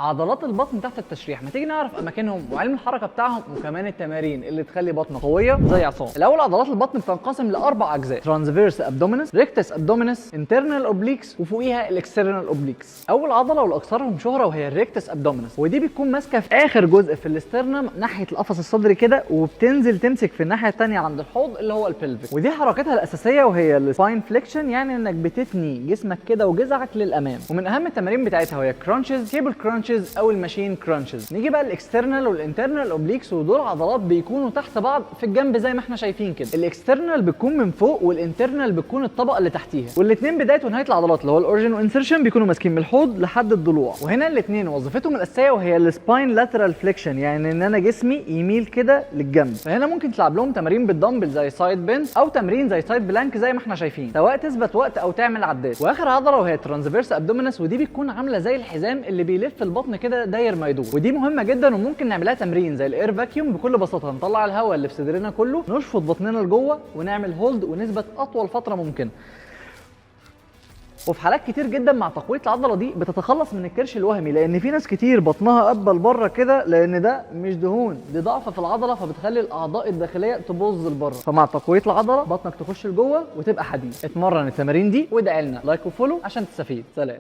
عضلات البطن تحت التشريح، ما تيجي نعرف اماكنهم وعلم الحركه بتاعهم وكمان التمارين اللي تخلي بطنك قويه زي عصام. الاول عضلات البطن بتنقسم لاربع اجزاء: ترانسفيرس ابدومينس، ريكتس ابدومينس، انترنال اوبليكس، وفوقيها الاكسترنال اوبليكس. اول عضله والاكثرهم شهره وهي الريكتس ابدومينس، ودي بتكون ماسكه في اخر جزء في الاسترنم ناحيه القفص الصدري كده، وبتنزل تمسك في الناحيه الثانيه عند الحوض اللي هو البلفيك. ودي حركتها الاساسيه وهي السباين فليكشن، يعني انك بتثني جسمك كده وجذعك للامام. ومن اهم التمارين بتاعتها وهي كرانشز، كيبل كرانشز او الماشين كرانشز. نيجي بقى الاكسترنال والانترنال اوبليكس، ودول عضلات بيكونوا تحت بعض في الجنب زي ما احنا شايفين كده. الاكسترنال بتكون من فوق والانترنال بتكون الطبقه اللي تحتيها، والاثنين بدايه ونهايه العضلات اللي هو الاوريجن وانسرشن بيكونوا ماسكين من الحوض لحد الضلوع. وهنا الاثنين وظيفتهم الاساسيه وهي السباين لاترال فليكشن، يعني ان انا جسمي يميل كده للجنب. فهنا ممكن تلعب لهم تمارين بالدمبل زي سايد بنش او تمرين زي سايد بلانك زي ما احنا شايفين، سواء تثبت وقت او تعمل عدات. واخر عضله وهي ترانسفيرس ابدومينس، ودي بتكون عامله زي الحزام اللي بيلف البطن كده داير ما يدور، ودي مهمه جدا وممكن نعملها تمرين زي الاير فاكيوم. بكل بساطه نطلع الهواء اللي في صدرنا كله، نشفط بطننا لجوه ونعمل هولد ونثبت اطول فتره ممكنه. وفي حالات كتير جدا مع تقويه العضله دي بتتخلص من الكرش الوهمي، لان في ناس كتير بطنها قبل بره كده، لان ده مش دهون، دي ضعف في العضله، فبتخلي الاعضاء الداخليه تبوظ لبره. فمع تقويه العضله بطنك تخش لجوه وتبقى حديد. اتمرن التمارين دي وادعي لنا لايك وفولو عشان تستفيد. سلام.